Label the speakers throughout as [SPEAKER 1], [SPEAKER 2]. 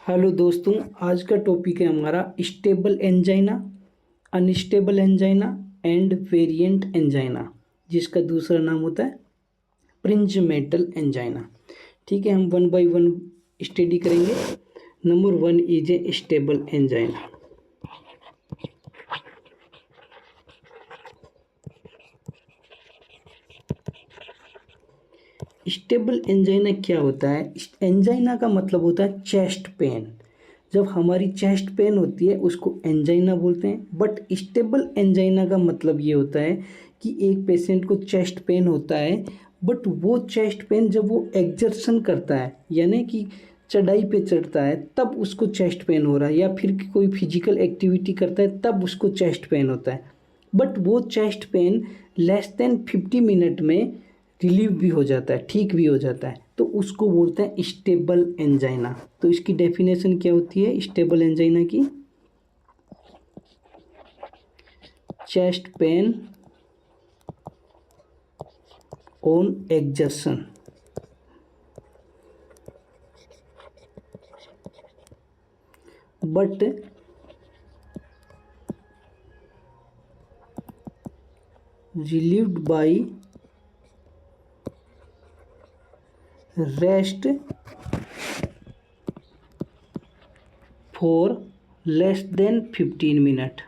[SPEAKER 1] Hello दोस्तों, आज का टॉपिक है हमारा stable angina, unstable angina end variant angina, जिसका दूसरा नाम होता है प्रिंजमेटल एंजाइना। ठीक है, हम वन बाय वन स्टडी करेंगे। Number one is a stable angina. Stable angina क्या होता है? एंजाइना का मतलब होता है चेस्ट पेन। जब हमारी चेस्ट पेन होती है उसको एंजाइना बोलते हैं। बट स्टेबल एंजाइना का मतलब ये होता है कि एक पेशेंट को चेस्ट पेन होता है, बट वो चेस्ट पेन जब वो एक्सर्शन करता है, यानी कि चढ़ाई पे चढ़ता है, तब उसको चेस्ट पेन हो रहा है, या फिर कोई फिजिकल एक्टिविटी करता है तब उसको चेस्ट पेन होता है। बट वो chest pain less than 50 minute में रिलीव भी हो जाता है, ठीक भी हो जाता है, तो उसको बोलते हैं स्टेबल एंजाइना। तो इसकी डेफिनेशन क्या होती है स्टेबल एंजाइना की? Chest pain on exertion, but relieved by rest for less than 15 minute.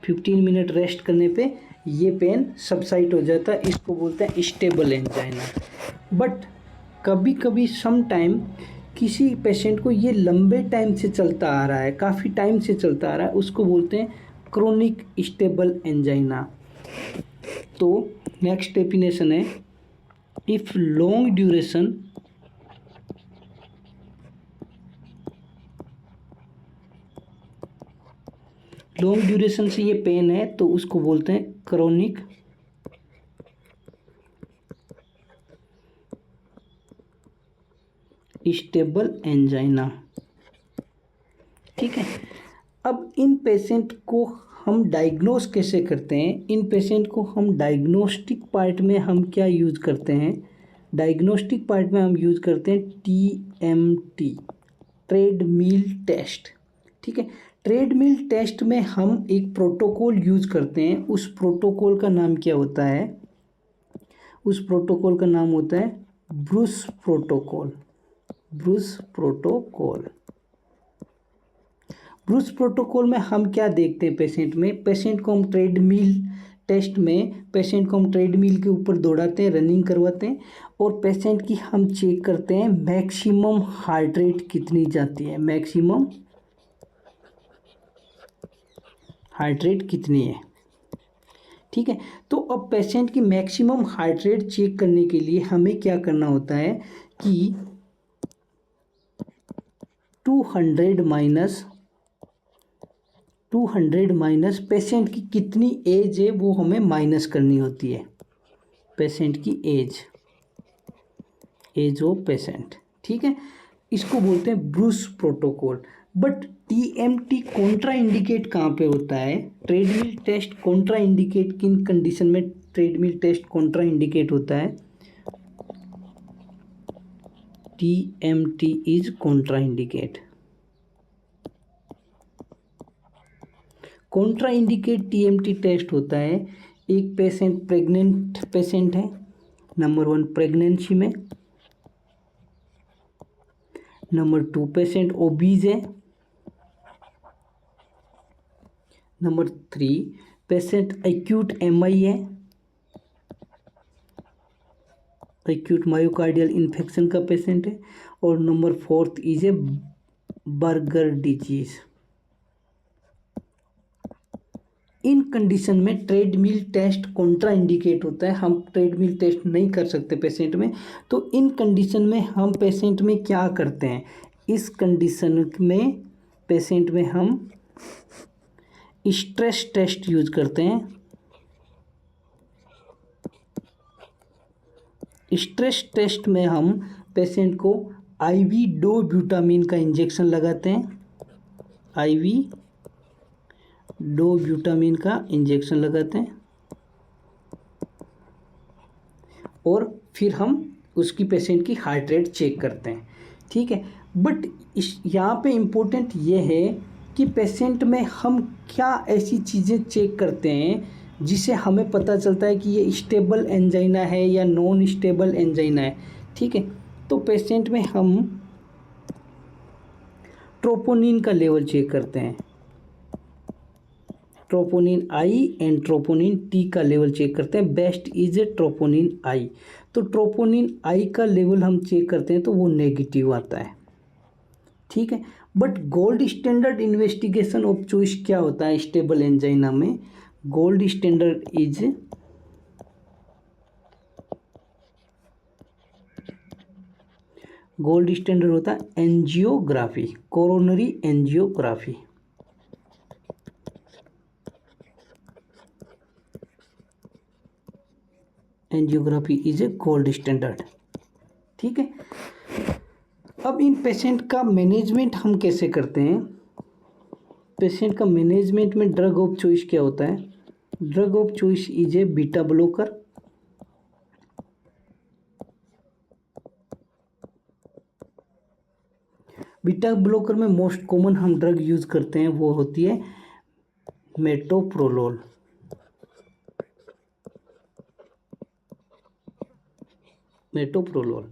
[SPEAKER 1] 15 minute rest करने पे ये पेन सबसाइड हो जाता है, इसको बोलते हैं स्टेबल एंजाइना। बट कभी कभी सम टाइम किसी पेशेंट को ये लंबे टाइम से चलता आ रहा है, काफ़ी टाइम से चलता आ रहा है, उसको बोलते हैं क्रोनिक स्टेबल एंजाइना। तो नेक्स्ट डेफिनेशन है, इफ लॉन्ग ड्यूरेशन से ये पेन है तो उसको बोलते हैं क्रोनिक स्टेबल एंजाइना। ठीक है, अब इन पेशेंट को हम डायग्नोस कैसे करते हैं? इन पेशेंट को हम डायग्नोस्टिक पार्ट में हम क्या यूज़ करते हैं? डायग्नोस्टिक पार्ट में हम यूज़ करते हैं TMT, ट्रेडमिल टेस्ट। ठीक है, ट्रेडमिल टेस्ट में हम एक प्रोटोकॉल यूज़ करते हैं। उस प्रोटोकॉल का नाम क्या होता है? उस प्रोटोकॉल का नाम होता है Bruce protocol. Bruce protocol. Bruce protocol में हम क्या देखते हैं पेशेंट में? पेशेंट को हम ट्रेडमिल टेस्ट में पेशेंट को हम ट्रेडमिल के ऊपर दौड़ाते हैं, रनिंग करवाते हैं, और पेशेंट की हम चेक करते हैं मैक्सिमम हार्ट रेट कितनी जाती है, मैक्सिमम हार्ट रेट कितनी है। ठीक है, तो अब पेशेंट की मैक्सिमम हार्ट रेट चेक करने के लिए हमें क्या करना होता है कि 200 माइनस पेशेंट की कितनी एज है वो हमें माइनस करनी होती है। पेशेंट की एज ऑफ पेशेंट। ठीक है, इसको बोलते हैं Bruce protocol. But TMT contra indicate कहाँ पे होता है? ट्रेडमिल टेस्ट कॉन्ट्रा इंडिकेट किन कंडीशन में ट्रेडमिल टेस्ट कॉन्ट्रा इंडिकेट होता है? TMT is contra indicate. Contra indicate TMT test होता है, एक पेशेंट प्रेग्नेंट पेशेंट है, नंबर 1 प्रेगनेंसी में, नंबर 2 पेशेंट ओबीज है, नंबर 3 पेशेंट एक्यूट MI है, एक्यूट मायोकार्डियल इन्फेक्शन का पेशेंट है, और number 4 is a Buerger disease. In condition में ट्रेडमिल टेस्ट कॉन्ट्रा इंडिकेट होता है, हम ट्रेडमिल टेस्ट नहीं कर सकते पेशेंट में। तो इन कंडीशन में हम पेशेंट में क्या करते हैं? इस कंडीशन में पेशेंट में हम स्ट्रेस टेस्ट यूज करते हैं। स्ट्रेस टेस्ट में हम पेशेंट को IV डोब्यूटामिन का इंजेक्शन लगाते हैं, IV डोब्यूटामिन का इंजेक्शन लगाते हैं, और फिर हम उसकी पेशेंट की हार्ट रेट चेक करते हैं। ठीक है। बट इस यहाँ पे इम्पोर्टेंट ये है कि पेशेंट में हम क्या ऐसी चीज़ें चेक करते हैं जिससे हमें पता चलता है कि ये स्टेबल एंजाइना है या नॉन स्टेबल एंजाइना है। ठीक है, तो पेशेंट में हम ट्रोपोनिन का लेवल चेक करते हैं, troponin I and troponin T का लेवल चेक करते हैं। बेस्ट इज ए ट्रोपोनिन आई। तो ट्रोपोनिन आई का लेवल हम चेक करते हैं तो वो नेगेटिव आता है। ठीक है, but gold standard investigation of choice क्या होता है स्टेबल एंजाइना में? Gold standard is gold standard होता है angiography, coronary angiography. Angiography is a gold standard. ठीक है, अब इन पेशेंट का मैनेजमेंट हम कैसे करते हैं? पेशेंट का मैनेजमेंट में ड्रग ऑफ चॉइस क्या होता है? Drug of choice is a beta blocker, beta blocker में मोस्ट कॉमन हम ड्रग यूज करते हैं वो होती है मेटोप्रोलोल। मेटोप्रोलोल।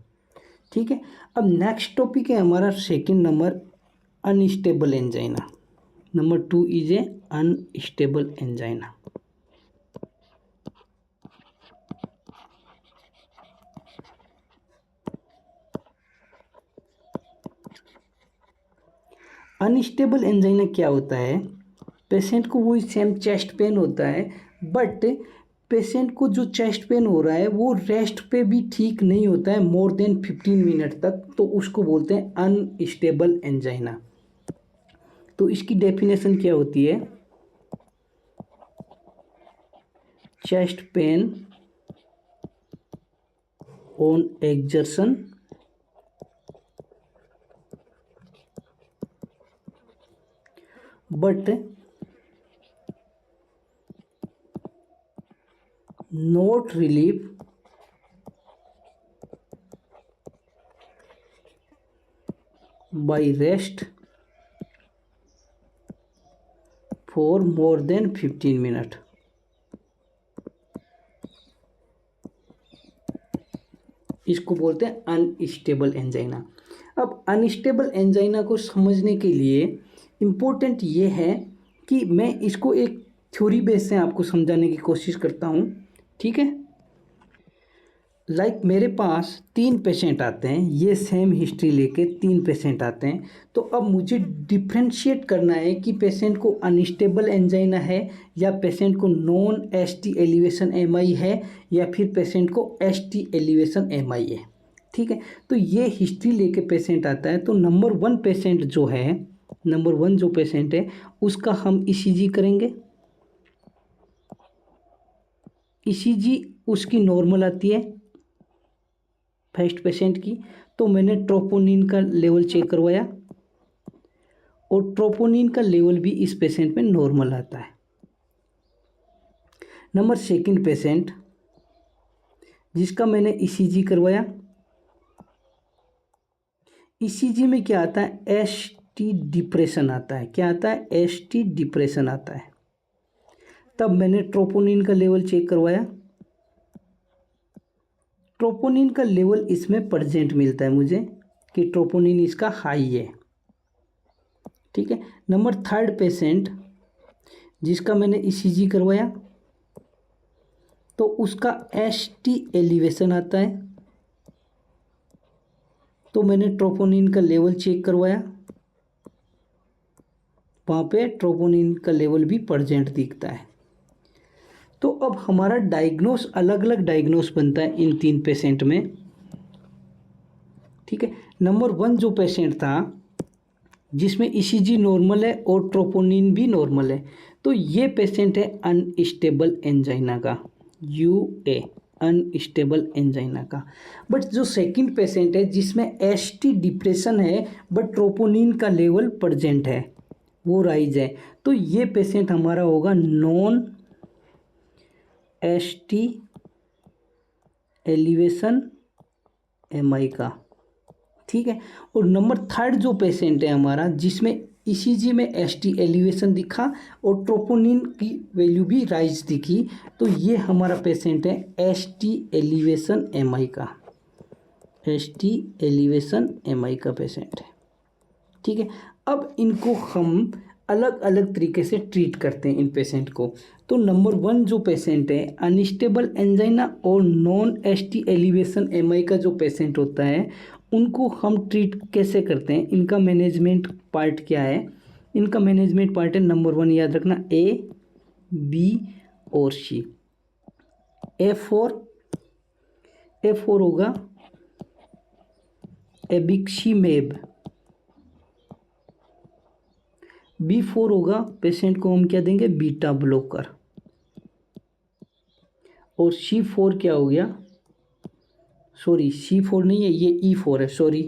[SPEAKER 1] ठीक है, अब नेक्स्ट टॉपिक है हमारा second number, unstable angina. Number 2 is a unstable angina. Unstable angina क्या होता है? पेशेंट को वही सेम चेस्ट पेन होता है, बट पेशेंट को जो चेस्ट पेन हो रहा है वो रेस्ट पे भी ठीक नहीं होता है मोर देन 15 मिनट तक, तो उसको बोलते हैं अनस्टेबल एंजाइना। तो इसकी डेफिनेशन क्या होती है? Chest pain on exertion but not relief by rest for more than 15 minutes। इसको बोलते हैं अनस्टेबल एंजाइना। अब अनस्टेबल एंजाइना को समझने के लिए इम्पोर्टेंट ये है कि मैं इसको एक थ्योरी बेस से आपको समझाने की कोशिश करता हूँ। ठीक है, मेरे पास 3 पेशेंट आते हैं, ये सेम हिस्ट्री लेके 3 पेशेंट आते हैं, तो अब मुझे डिफ्रेंशिएट करना है कि पेशेंट को अनस्टेबल एंजाइना है या पेशेंट को नॉन एसटी एलिवेशन एमआई है या फिर पेशेंट को एसटी एलिवेशन एमआई है। ठीक है, तो ये हिस्ट्री लेके पेशेंट आता है, तो नंबर 1 पेशेंट जो है, नंबर 1 जो पेशेंट है उसका हम ईसीजी करेंगे। ईसीजी उसकी नॉर्मल आती है फर्स्ट पेशेंट की, तो मैंने ट्रोपोनिन का लेवल चेक करवाया और ट्रोपोनिन का लेवल भी इस पेशेंट में नॉर्मल आता है। नंबर 2 पेशेंट जिसका मैंने ईसीजी करवाया, ईसीजी में क्या आता है? एसटी डिप्रेशन आता है। क्या आता है? एसटी डिप्रेशन आता है। तब मैंने ट्रोपोनिन का लेवल चेक करवाया, ट्रोपोनिन का लेवल इसमें प्रेजेंट मिलता है मुझे कि ट्रोपोनिन इसका हाई है। ठीक है, नंबर 3 पेशेंट जिसका मैंने ईसीजी करवाया, तो उसका एसटी एलिवेशन आता है, तो मैंने ट्रोपोनिन का लेवल चेक करवाया, वहाँ पे ट्रोपोनिन का लेवल भी प्रेजेंट दिखता है। तो अब हमारा डायग्नोस अलग अलग डायग्नोस बनता है इन 3 पेशेंट में। ठीक है, नंबर 1 जो पेशेंट था जिसमें ईसीजी नॉर्मल है और ट्रोपोनिन भी नॉर्मल है, तो ये पेशेंट है अनस्टेबल एंजाइना का, यूए, अनस्टेबल एंजाइना का। बट जो सेकंड पेशेंट है जिसमें एसटी डिप्रेशन है बट ट्रोपोनिन का लेवल प्रेजेंट है, वो राइज है, तो ये पेशेंट हमारा होगा नॉन एसटी एलिवेशन एमआई का। ठीक है। और नंबर थर्ड जो पेशेंट है हमारा, जिसमें ईसीजी में एसटी एलिवेशन दिखा और ट्रोपोनिन की वैल्यू भी राइज दिखी, तो ये हमारा पेशेंट है एसटी एलिवेशन एमआई का, एसटी एलिवेशन एमआई का पेशेंट है, ठीक है। अब इनको हम अलग अलग तरीके से ट्रीट करते हैं इन पेशेंट को। तो नंबर 1 जो पेशेंट है अनस्टेबल एंजाइना और नॉन एसटी एलिवेशन एमआई का जो पेशेंट होता है, उनको हम ट्रीट कैसे करते हैं, इनका मैनेजमेंट पार्ट क्या है। इनका मैनेजमेंट पार्ट है नंबर 1 याद रखना, ए बी और सी। ए4 होगा एबिक्सिमेब, B4 होगा, पेशेंट को हम क्या देंगे, बीटा ब्लॉकर। और C4 क्या हो गया, सॉरी C4 नहीं है, ये E4 है, सॉरी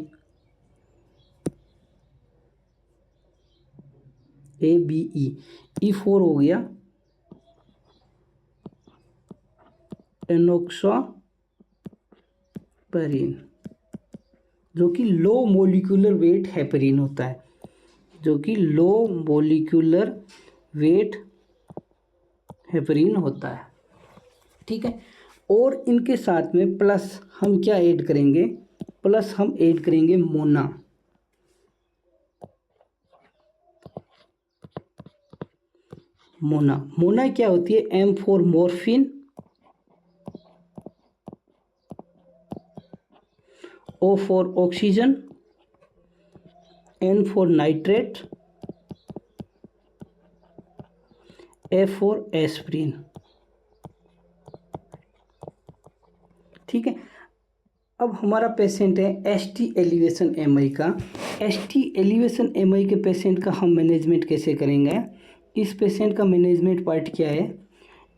[SPEAKER 1] ABE, E4 हो गया एनोक्सापेरिन, जो कि लो मोलिकुलर वेट हेपरिन होता है, जो कि लो मोलिकुलर वेट हेपरिन होता है, ठीक है। और इनके साथ में प्लस हम क्या ऐड करेंगे, प्लस हम ऐड करेंगे मोना। मोना क्या होती है, M for morphine, O for oxygen, N for nitrate, A for aspirin, ठीक है। अब हमारा पेशेंट है एसटी एलिवेशन एमआई का। एसटी एलिवेशन एमआई के पेशेंट का हम मैनेजमेंट कैसे करेंगे, इस पेशेंट का मैनेजमेंट पार्ट क्या है,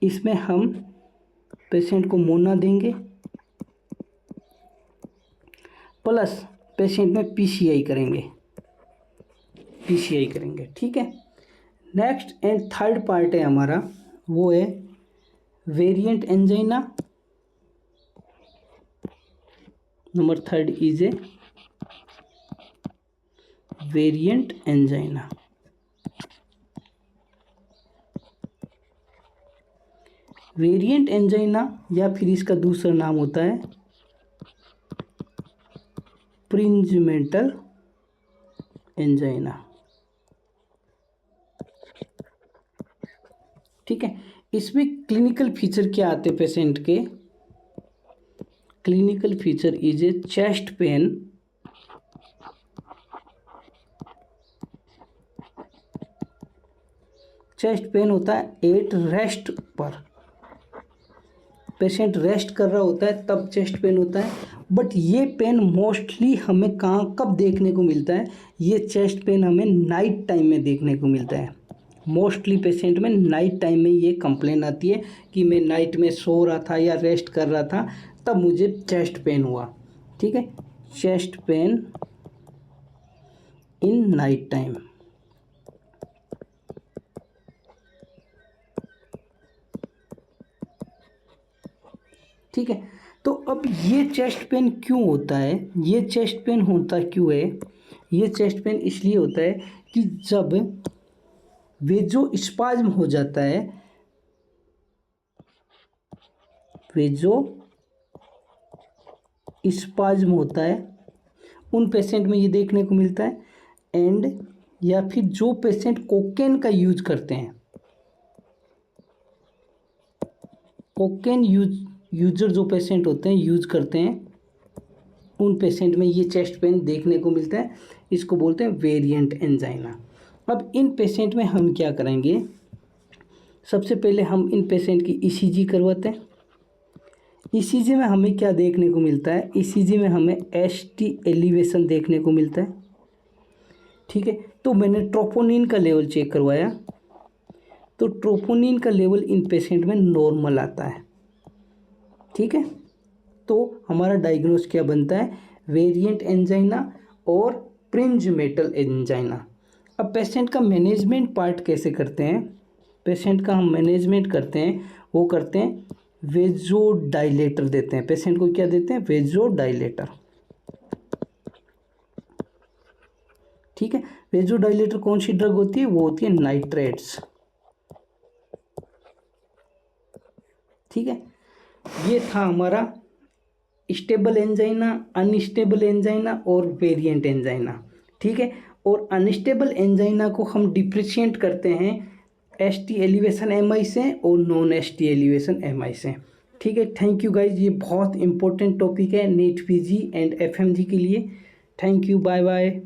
[SPEAKER 1] इसमें हम पेशेंट को मोना देंगे, प्लस पेशेंट में पीसीआई करेंगे, ठीक है। नेक्स्ट एंड थर्ड पार्ट है हमारा, वो है variant angina. Number 3 is a variant angina. Variant angina या फिर इसका दूसरा नाम होता है प्रिंजमेंटल एंजाइना, ठीक है। इसमें क्लिनिकल फीचर क्या आते हैं पेशेंट के, clinical feature is a chest pain, chest pain होता है एट रेस्ट पर, पेशेंट रेस्ट कर रहा होता है तब चेस्ट पेन होता है। बट ये पेन मोस्टली हमें कहाँ कब देखने को मिलता है, ये चेस्ट पेन हमें नाइट टाइम में देखने को मिलता है। मोस्टली पेशेंट में नाइट टाइम में ये कंप्लेन आती है कि मैं नाइट में सो रहा था या रेस्ट कर रहा था तब मुझे चेस्ट पेन हुआ, ठीक है। Chest pain in night time, ठीक है। तो अब ये चेस्ट पेन क्यों होता है, ये चेस्ट पेन होता क्यों है, ये चेस्ट पेन इसलिए होता है कि जब वेजो स्पाज्म हो जाता है, वेजो स्पाज्म होता है, उन पेशेंट में ये देखने को मिलता है। एंड या फिर जो पेशेंट कोकेन का यूज करते हैं, कोकेन यूजर जो पेशेंट होते हैं यूज करते हैं, उन पेशेंट में ये चेस्ट पेन देखने को मिलता है, इसको बोलते हैं वेरिएंट एंजाइना। अब इन पेशेंट में हम क्या करेंगे, सबसे पहले हम इन पेशेंट की ईसीजी करवाते हैं। ईसीजी में हमें क्या देखने को मिलता है, ईसीजी में हमें एसटी एलिवेशन देखने को मिलता है, ठीक है। तो मैंने ट्रोपोनिन का लेवल चेक करवाया, तो ट्रोपोनिन का लेवल इन पेशेंट में नॉर्मल आता है, ठीक है। तो हमारा डायग्नोस क्या बनता है, वेरिएंट एंजाइना और प्रिंजमेटल एंजाइना। अब पेशेंट का मैनेजमेंट पार्ट कैसे करते हैं, पेशेंट का हम मैनेजमेंट करते हैं, वो करते हैं वेजो डायलेटर देते हैं, पेशेंट को क्या देते हैं, वेजो डायलेटर, ठीक है। वेजोडाइलेटर कौन सी ड्रग होती है? वो होती है नाइट्रेट्स। ठीक है, ये था हमारा स्टेबल एंजाइना, अनस्टेबल एंजाइना और वेरिएंट एंजाइना। ठीक है, और अनस्टेबल एंजाइना को हम डिफ्रेंशिएट करते हैं एसटी एलिवेशन एमआई से और नॉन एसटी एलिवेशन एमआई से। ठीक है, थैंक यू गाइज, ये बहुत इंपॉर्टेंट टॉपिक है नीट पीजी एंड एफएमजी के लिए। Thank you, bye bye.